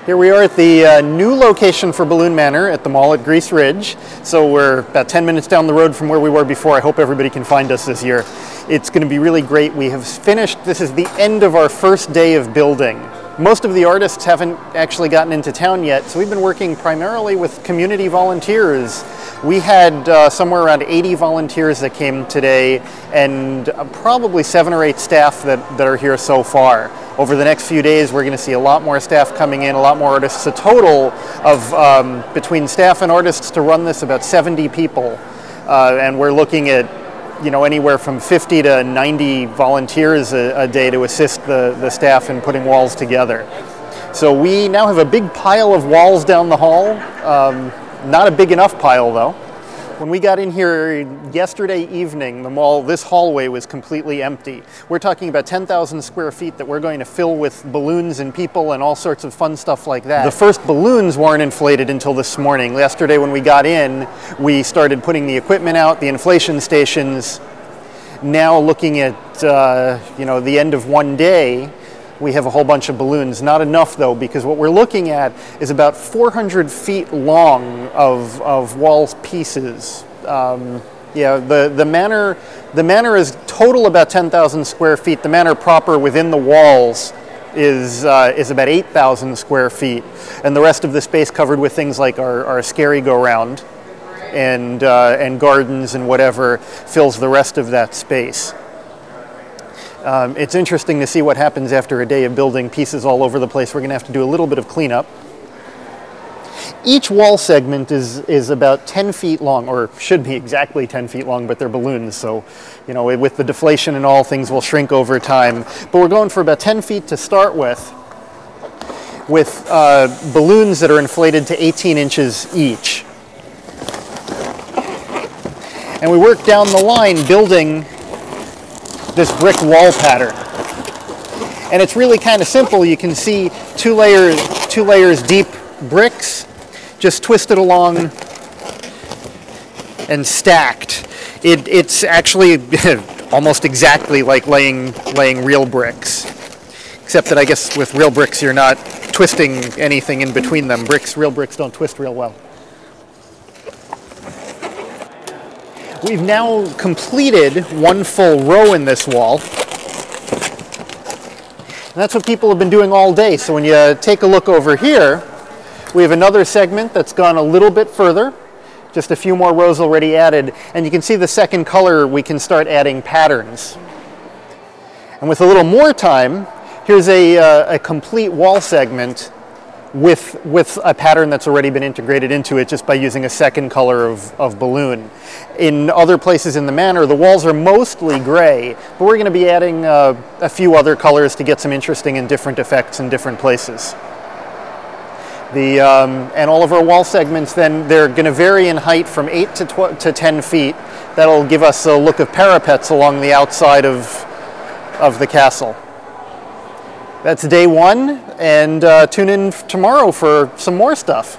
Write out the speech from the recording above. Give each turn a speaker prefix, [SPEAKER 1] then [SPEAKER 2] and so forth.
[SPEAKER 1] Here we are at the new location for Balloon Manor at the mall at Grease Ridge. So we're about 10 minutes down the road from where we were before. I hope everybody can find us this year. It's going to be really great. We have finished, this is the end of our first day of building. Most of the artists haven't actually gotten into town yet, so we've been working primarily with community volunteers. We had somewhere around 80 volunteers that came today, and probably 7 or 8 staff that are here so far. Over the next few days, we're going to see a lot more staff coming in, a lot more artists. A total of, between staff and artists to run this, about 70 people. And we're looking at, anywhere from 50 to 90 volunteers a day to assist the staff in putting walls together. So we now have a big pile of walls down the hall. Not a big enough pile, though. When we got in here yesterday evening, the mall, this hallway was completely empty. We're talking about 10,000 square feet that we're going to fill with balloons and people and all sorts of fun stuff like that. The first balloons weren't inflated until this morning. Yesterday when we got in, we started putting the equipment out, the inflation stations. Now looking at, the end of one day, we have a whole bunch of balloons. Not enough though, because what we're looking at is about 400 feet long of wall pieces. The manor is total about 10,000 square feet. The manor proper within the walls is about 8,000 square feet, and the rest of the space covered with things like our scary go-round and gardens and whatever fills the rest of that space. It's interesting to see what happens after a day of building pieces all over the place. We're going to have to do a little bit of cleanup. Each wall segment is about 10 feet long, or should be exactly 10 feet long, but they're balloons, so, with the deflation and all, things will shrink over time. But we're going for about 10 feet to start with balloons that are inflated to 18 inches each. And we work down the line building this brick wall pattern. And it's really kind of simple. You can see two layers deep bricks, just twisted along and stacked. It's actually almost exactly like laying real bricks, except that I guess with real bricks you're not twisting anything in between them. Real bricks don't twist real well. We've now completed one full row in this wall. And that's what people have been doing all day. So when you take a look over here, we have another segment that's gone a little bit further. Just a few more rows already added. And you can see the second color, we can start adding patterns. And with a little more time, here's a complete wall segment with a pattern that's already been integrated into it just by using a second color of balloon. In other places in the manor, the walls are mostly gray, but we're going to be adding a few other colors to get some interesting and different effects in different places. And all of our wall segments then, they're going to vary in height from 8 to 10 feet. That'll give us a look of parapets along the outside of the castle. That's day one, and tune in tomorrow for some more stuff.